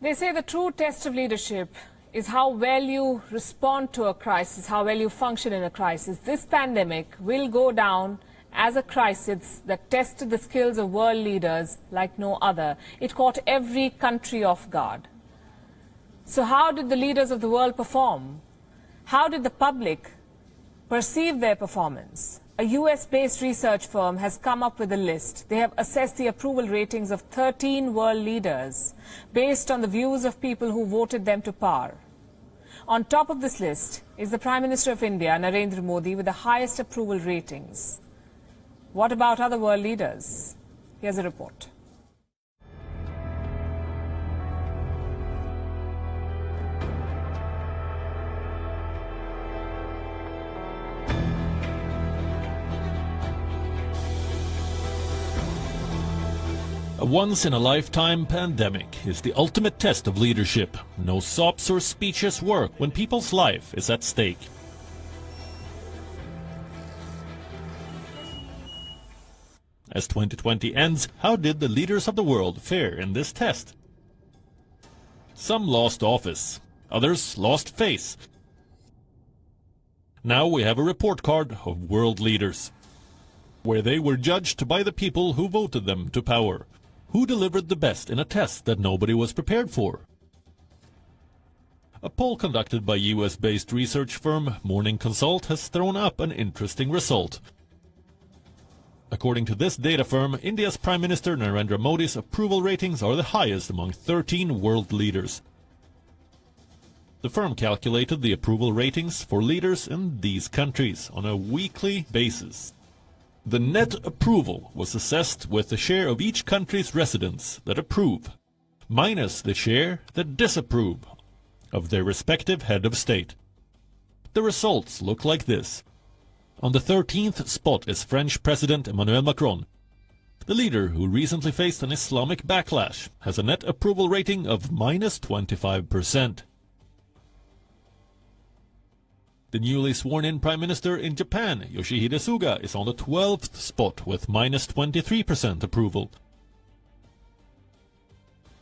They say the true test of leadership is how well you respond to a crisis, how well you function in a crisis. This pandemic will go down as a crisis that tested the skills of world leaders like no other. It caught every country off guard. So how did the leaders of the world perform? How did the public perceive their performance? A US-based research firm has come up with a list. They have assessed the approval ratings of 13 world leaders based on the views of people who voted them to power. On top of this list is the Prime Minister of India, Narendra Modi, with the highest approval ratings. What about other world leaders? Here's a report. A once-in-a-lifetime pandemic is the ultimate test of leadership. No sops or speeches work when people's life is at stake. As 2020 ends, how did the leaders of the world fare in this test? Some lost office, others lost face. Now we have a report card of world leaders, where they were judged by the people who voted them to power. Who delivered the best in a test that nobody was prepared for? A poll conducted by US-based research firm Morning Consult has thrown up an interesting result. According to this data firm, India's Prime Minister Narendra Modi's approval ratings are the highest among 13 world leaders. The firm calculated the approval ratings for leaders in these countries on a weekly basis. The net approval was assessed with the share of each country's residents that approve, minus the share that disapprove of their respective head of state. The results look like this. On the 13th spot is French President Emmanuel Macron. The leader, who recently faced an Islamic backlash, has a net approval rating of minus 25%. The newly sworn-in Prime Minister in Japan, Yoshihide Suga, is on the 12th spot with minus 23% approval.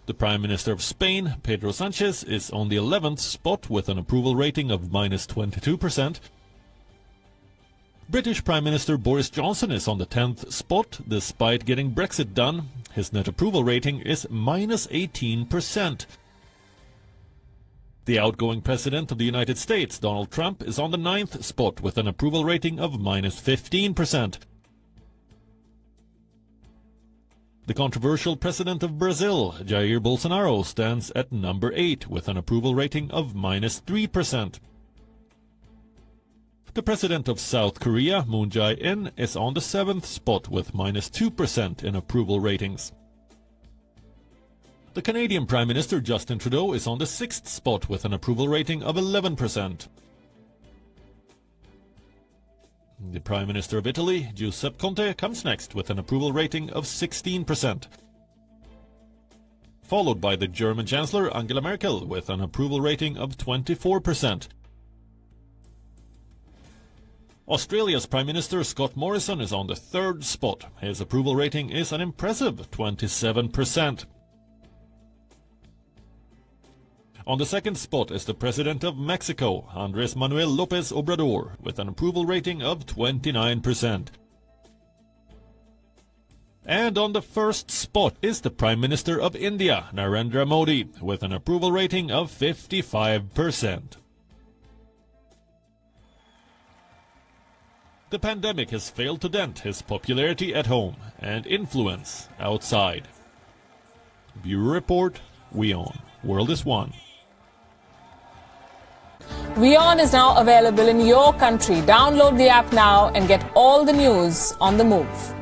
The Prime Minister of Spain, Pedro Sanchez, is on the 11th spot with an approval rating of minus 22%. British Prime Minister Boris Johnson is on the 10th spot. Despite getting Brexit done, his net approval rating is minus 18%. The outgoing President of the United States, Donald Trump, is on the 9th spot with an approval rating of minus 15%. The controversial President of Brazil, Jair Bolsonaro, stands at number 8 with an approval rating of minus 3%. The President of South Korea, Moon Jae-in, is on the 7th spot with minus 2% in approval ratings. The Canadian Prime Minister Justin Trudeau is on the 6th spot with an approval rating of 11%. The Prime Minister of Italy, Giuseppe Conte, comes next with an approval rating of 16%. Followed by the German Chancellor Angela Merkel with an approval rating of 24%. Australia's Prime Minister Scott Morrison is on the 3rd spot. His approval rating is an impressive 27%. On the 2nd spot is the President of Mexico, Andrés Manuel López Obrador, with an approval rating of 29%. And on the 1st spot is the Prime Minister of India, Narendra Modi, with an approval rating of 55%. The pandemic has failed to dent his popularity at home and influence outside. Bureau Report, WION. World is One. WION is now available in your country. Download the app now and get all the news on the move.